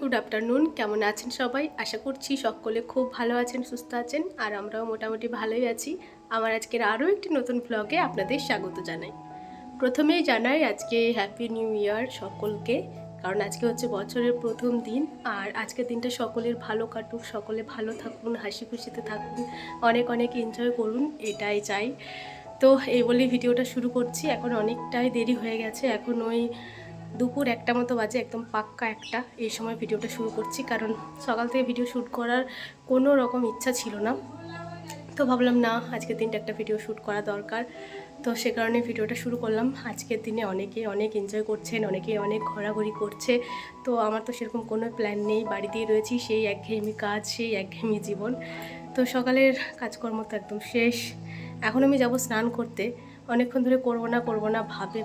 Good afternoon. কেমন আছেন সবাই? আশা করছি সকলে খুব ভালো আছেন, সুস্থ আছেন, আর আমরাও মোটামুটি ভালোই আছি। আমার আজকের আরও একটি নতুন ব্লগে আপনাদের স্বাগত জানাই। প্রথমেই জানাই আজকে হ্যাপি নিউ ইয়ার সকলকে, কারণ আজকে হচ্ছে বছরের প্রথম দিন। আর আজকের দিনটা সকলের ভালো কাটুক, সকলে ভালো থাকুন, হাসি খুশিতে থাকুন, অনেক অনেক এনজয় করুন, এটাই চাই। তো এই বলেই ভিডিওটা শুরু করছি। এখন অনেকটাই দেরি হয়ে গেছে, এখন ওই দুপুর 1টা মতো বাজে, একদম পাক্কা 1টা। এই সময় ভিডিওটা শুরু করছি, কারণ সকাল থেকে ভিডিও শ্যুট করার কোনো রকম ইচ্ছা ছিল না। তো ভাবলাম না, আজকের দিনটা একটা ভিডিও শ্যুট করা দরকার। তো সে কারণে ভিডিওটা শুরু করলাম। আজকের দিনে অনেকে অনেক এনজয় করছেন, অনেকে অনেক ঘোরাঘুরি করছে। তো আমার তো সেরকম কোনো প্ল্যান নেই, বাড়িতেই রয়েছি, সেই একঘেয়েমি কাজ, সেই একঘেয়েমি জীবন। তো সকালের কাজকর্ম তো একদম শেষ। এখন আমি যাব স্নান করতে। অনেকক্ষণ ধরে করবো না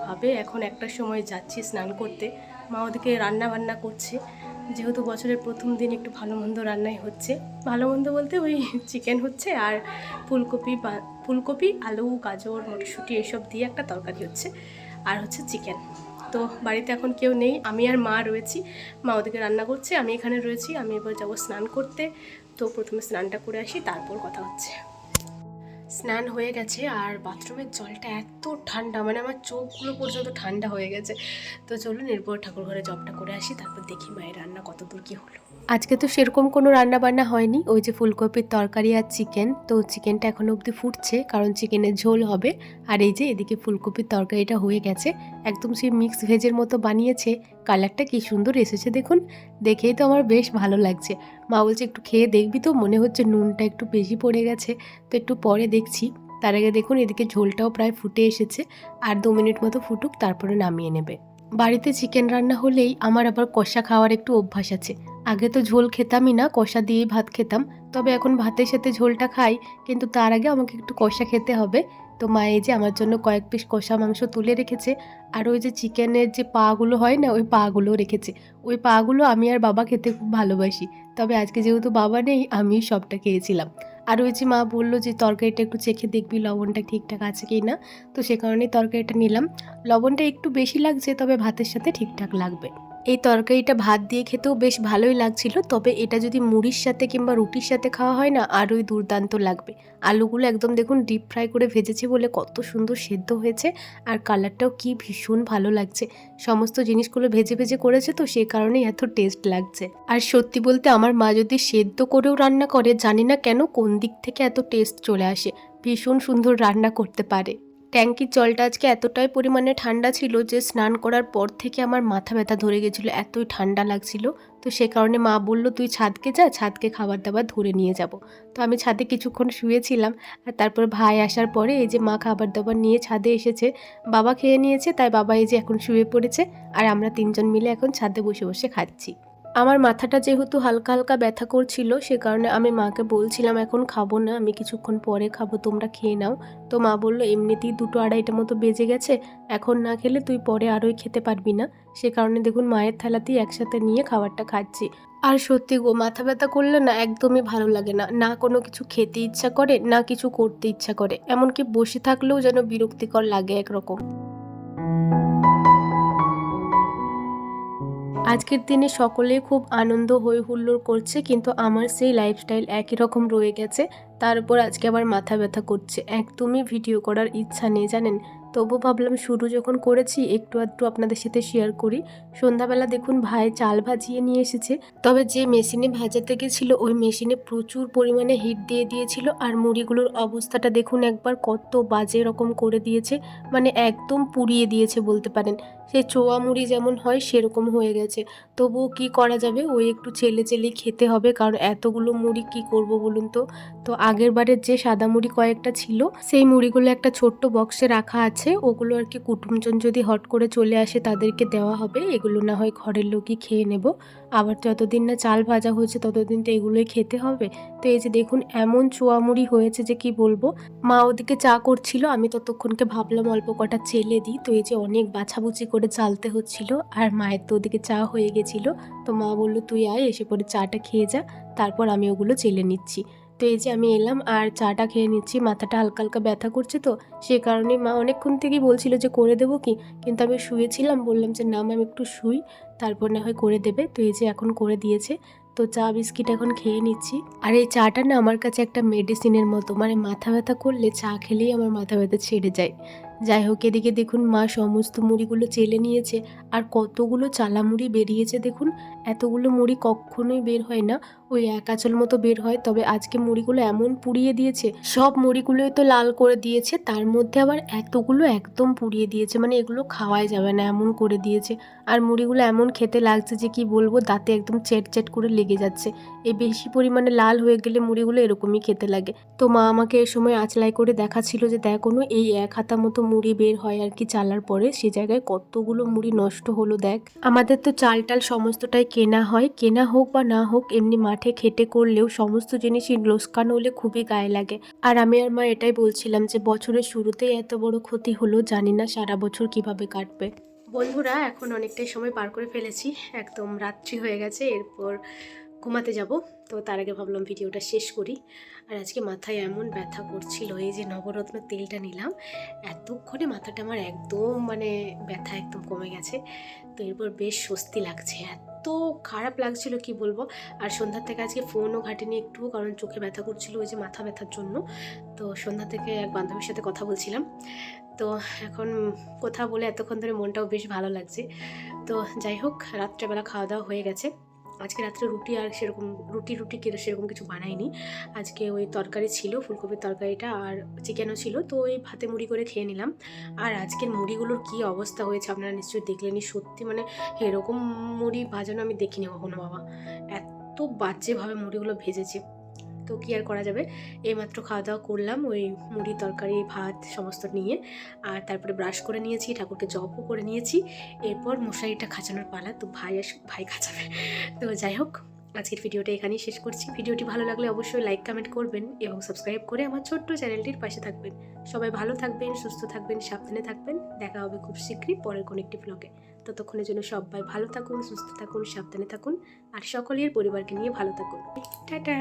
ভাবে এখন একটার সময় যাচ্ছি স্নান করতে। মা ওদিকে রান্না বান্না করছে, যেহেতু বছরের প্রথম দিন একটু ভালো মন্দ রান্নাই হচ্ছে। ভালো মন্দ বলতে ওই চিকেন হচ্ছে, আর ফুলকপি আলু গাজর মটরশুঁটি এসব দিয়ে একটা তরকারি হচ্ছে, আর হচ্ছে চিকেন। তো বাড়িতে এখন কেউ নেই, আমি আর মা রয়েছি। মা ওদিকে রান্না করছে, আমি এখানে রয়েছি। আমি এবার যাবো স্নান করতে। তো প্রথমে স্নানটা করে আসি, তারপর কথা হচ্ছে। স্নান হয়ে গেছে, আর বাথরুমের জলটা এত ঠান্ডা, মানে আমার চোখগুলো পর্যন্ত ঠান্ডা হয়ে গেছে। তো চলুন এরপর ঠাকুর ঘরে জবটা করে আসি, তারপর দেখি মায়ের রান্না কত দূর কী হলো। আজকে তো সেরকম কোনো রান্না বান্না হয়নি, ওই যে ফুলকপির তরকারি আর চিকেন। তো চিকেনটা এখনো অবধি ফুটছে, কারণ চিকেনের ঝোল হবে। আর এই যে এদিকে ফুলকপির তরকারিটা হয়ে গেছে, একদম সেই মিক্স ভেজের মতো বানিয়েছে। কালারটা কি সুন্দর এসেছে দেখুন, দেখেই তো আমার বেশ ভালো লাগছে। মা বলছে একটু খেয়ে দেখবি তো, মনে হচ্ছে নুনটা একটু বেশি পড়ে গেছে। তো একটু পরে দেখছি। তার আগে দেখুন এদিকে ঝোলটাও প্রায় ফুটে এসেছে, আর 2 মিনিট মতো ফুটুক, তারপরে নামিয়ে নেবে। বাড়িতে চিকেন রান্না হলেই আমার আবার কষা খাওয়ার একটু অভ্যাস আছে। আগে তো ঝোল খেতামই না, কষা দিয়েই ভাত খেতাম। তবে এখন ভাতের সাথে ঝোলটা খাই, কিন্তু তার আগে আমাকে একটু কষা খেতে হবে। তো মা এই যে আমার জন্য কয়েক পিস কষা মাংস তুলে রেখেছে, আর ওই যে চিকেনের যে পাগুলো হয় না, ওই পাগুলোও রেখেছে। ওই পাগুলো আমি আর বাবা খেতে খুব ভালোবাসি। তবে আজকে যেহেতু বাবা নেই, আমি সবটা খেয়েছিলাম। আর ওই যে মা বললো যে তরকারিটা একটু চেখে দেখবি লবণটা ঠিকঠাক আছে কি না। তো সে কারণেই তরকারিটা নিলাম। লবণটা একটু বেশি লাগছে, তবে ভাতের সাথে ঠিকঠাক লাগবে। এই তরকারিটা ভাত দিয়ে খেতেও বেশ ভালোই লাগছিল, তবে এটা যদি মুড়ির সাথে কিংবা রুটির সাথে খাওয়া হয় না, আরোই দুর্দান্ত লাগবে। আলুগুলো একদম দেখুন ডিপ ফ্রাই করে ভেজেছি বলে কত সুন্দর সেদ্ধ হয়েছে, আর কালারটাও কি ভীষণ ভালো লাগছে। সমস্ত জিনিসগুলো ভেজে ভেজে করেছে, তো সে কারণেই এত টেস্ট লাগছে। আর সত্যি বলতে আমার মা যদি সেদ্ধ করেও রান্না করে, জানি না কেন কোন দিক থেকে এত টেস্ট চলে আসে, ভীষণ সুন্দর রান্না করতে পারে। ট্যাঙ্কির জলটা আজকে এতটাই পরিমাণে ঠান্ডা ছিল যে স্নান করার পর থেকে আমার মাথা ব্যথা ধরে গেছিলো, এতই ঠান্ডা লাগছিল। তো সে কারণে মা বলল তুই ছাদকে যা, ছাদকে খাবার দাবার ধরে নিয়ে যাব। তো আমি ছাদে কিছুক্ষণ শুয়েছিলাম, আর তারপর ভাই আসার পরে এই যে মা খাবার দাবার নিয়ে ছাদে এসেছে। বাবা খেয়ে নিয়েছে, তাই বাবা এই যে এখন শুয়ে পড়েছে, আর আমরা 3জন মিলে এখন ছাদে বসে বসে খাচ্ছি। আমার মাথাটা যেহেতু হালকা হালকা ব্যথা করছিল, সে কারণে আমি মাকে বলছিলাম এখন খাবো না, আমি কিছুক্ষণ পরে খাবো, তোমরা খেয়ে নাও। তো মা বললো এমনিতেই 2টো 2:30 মতো বেজে গেছে, এখন না খেলে তুই পরে আরোই খেতে পারবি না। সে কারণে দেখুন মায়ের থালাতেই একসাথে নিয়ে খাবারটা খাচ্ছি। আর সত্যি গো, মাথা ব্যথা করলে না একদমই ভালো লাগে না, না কোনো কিছু খেতে ইচ্ছা করে, না কিছু করতে ইচ্ছা করে, এমনকি বসে থাকলেও যেন বিরক্তিকর লাগে একরকম। আজকের দিনে সকলে খুব আনন্দ হই হুল্লোড় করছে, কিন্তু আমার সেই লাইফস্টাইল একই রকম রয়ে গেছে। তার উপর আজকে আবার মাথা ব্যথা করছে, একদমই ভিডিও করার ইচ্ছা নেই জানেন। তবু ভাবলাম শুরু যখন করেছি একটু আধটু আপনাদের সাথে শেয়ার করি। সন্ধ্যাবেলা দেখুন ভাই চাল ভাজিয়ে নিয়ে এসেছে, তবে যে মেশিনে ভাজাতে গেছিল ওই মেশিনে প্রচুর পরিমাণে হিট দিয়ে দিয়েছিল, আর মুড়িগুলোর অবস্থাটা দেখুন একবার কত বাজে রকম করে দিয়েছে, মানে একদম পুড়িয়ে দিয়েছে বলতে পারেন। সে চোয়া মুড়ি যেমন হয় সেরকম হয়ে গেছে। তবুও কি করা যাবে, ওই একটু চেলে চেলেই খেতে হবে, কারণ এতগুলো মুড়ি কি করব বলুন তো। তো আগের বারের যে সাদা মুড়ি কয়েকটা ছিল, সেই মুড়িগুলো একটা ছোট্ট বক্সে রাখা আছে, ওগুলো আর কি কুটুমজন যদি হট করে চলে আসে তাদেরকে দেওয়া হবে, এগুলো না হয় ঘরের লোকই খেয়ে নেব। আবার যতদিন না চাল ভাজা হয়েছে ততদিন তো এগুলোই খেতে হবে। তো এই যে দেখুন এমন চোয়া মুড়ি হয়েছে যে কি বলবো। মা ওদিকে চা করছিল, আমি ততক্ষণকে ভাবলাম অল্প কটা চেলে দিই। তো এই যে অনেক বাছাবুচি করে চালতে হচ্ছিল, আর মায়ের তো ওদিকে চা হয়ে গেছিল। তো মা বলল তুই আয়, এসে পরে চাটা খেয়ে যা, তারপর আমি ওগুলো চেলে নিচ্ছি। তো তো এই যে আমি এলাম আর চাটা খেয়ে নিচ্ছি। মাথাটা হালকা হালকা ব্যথা করছে, তো সে কারণে মা অনেকক্ষণ থেকেই বলছিল যে করে দেবো কি, কিন্তু আমি শুয়েছিলাম, বললাম যে না আমি একটু শুই, তারপর না হয় করে দেবে। তো এই যে এখন করে দিয়েছে। তো চা বিস্কিট এখন খেয়ে নিচ্ছি। আর এই চাটা না আমার কাছে একটা মেডিসিনের মতো, মানে মাথা ব্যথা করলে চা খেলেই আমার মাথা ব্যথা ছেড়ে যায়। যাই হোক, এদিকে দেখুন মা সমস্ত মুড়িগুলো চেলে নিয়েছে। আর কতগুলো চালা মুড়ি বেরিয়েছে দেখুন। এতগুলো মুড়ি কখনোই বের হয় না, ওই এক আঁচল মতো বের হয়। তবে আজকে মুড়িগুলো এমন পুড়িয়ে দিয়েছে, সব মুড়িগুলোই তো লাল করে দিয়েছে, তার মধ্যে আবার এতগুলো একদম পুড়িয়ে দিয়েছে, মানে এগুলো খাওয়াই যাবে না এমন করে দিয়েছে। আর মুড়িগুলো এমন খেতে লাগছে যে কি বলবো, দাঁতে একদম চেট চেট করে লেগে যাচ্ছে। এই বেশি পরিমাণে লাল হয়ে গেলে মুড়িগুলো এরকমই খেতে লাগে। তো মা আমাকে এ সময় আঁচলাই করে দেখাচ্ছিল যে দেখ কোনো এই এক হাতা মতো মুড়ি বের হয় আর কি চালার পরে, সে জায়গায় কতগুলো মুড়ি নষ্ট হলো দেখ। আমাদের তো চাল টাল সমস্তটাই কেনা হয়, কেনা হোক বা না হোক, এমনি মাঠে খেটে করলেও সমস্ত জিনিসই লোকসান হলে খুবই গায়ে লাগে। আর আমি আর মা এটাই বলছিলাম যে বছরের শুরুতেই এত বড় ক্ষতি হলো, জানি না সারা বছর কিভাবে কাটবে। বন্ধুরা, এখন অনেকটাই সময় পার করে ফেলেছি, একদম রাত্রি হয়ে গেছে, এরপর ঘুমাতে যাব। তো তার আগে ভাবলাম ভিডিওটা শেষ করি। আর আজকে মাথায় এমন ব্যথা করছিল, এই যে নবরত্ন তেলটা নিলাম, এতক্ষণে মাথাটা আমার একদম মানে ব্যথা একদম কমে গেছে। তো এরপর বেশ স্বস্তি লাগছে, এত খারাপ লাগছিল কি বলবো। আর সন্ধ্যার থেকে আজকে ফোনও ঘাটিনি একটু, কারণ চোখে ব্যথা করছিল ওই যে মাথা ব্যথার জন্য। তো সন্ধ্যা থেকে এক বান্ধবীর সাথে কথা বলছিলাম, তো এখন কথা বলে এতক্ষণ ধরে মনটাও বেশ ভালো লাগছে। তো যাই হোক, রাত্রেবেলা খাওয়া দাওয়া হয়ে গেছে। আজকে রাত্রে রুটি আর সেরকম রুটি সেরকম কিছু বানাইনি। আজকে ওই তরকারি ছিল, ফুলকপির তরকারিটা, আর চিকেনও ছিল, তো ওই ভাতে মুড়ি করে খেয়ে নিলাম। আর আজকের মুড়িগুলোর কি অবস্থা হয়েছে আপনারা নিশ্চয়ই দেখলেনই, সত্যি মানে এরকম মুড়ি ভাজানো আমি দেখিনি কখনো বাবা, এত বাজেভাবে মুড়িগুলো ভেজেছে। তো কি আর করা যাবে, এইমাত্র খাওয়া দাওয়া করলাম ওই মুড়ি তরকারি ভাত সমস্ত নিয়ে। আর তারপরে ব্রাশ করে নিয়েছি, ঠাকুরকে জপও করে নিয়েছি। এরপর মশারিটা খাঁচানোর পালা, তো ভাই আসুক, ভাই খাঁচাবে। তো যাই হোক, আজকের ভিডিওটা এখানেই শেষ করছি। ভিডিওটি ভালো লাগলে অবশ্যই লাইক কমেন্ট করবেন এবং সাবস্ক্রাইব করে আমার ছোট্ট চ্যানেলটির পাশে থাকবেন। সবাই ভালো থাকবেন, সুস্থ থাকবেন, সাবধানে থাকবেন। দেখা হবে খুব শীঘ্রই পরের কোনো একটি ব্লগে। ততক্ষণের জন্য সবাই ভালো থাকুন, সুস্থ থাকুন, সাবধানে থাকুন, আর সকলের পরিবারকে নিয়ে ভালো থাকুন। টাটা।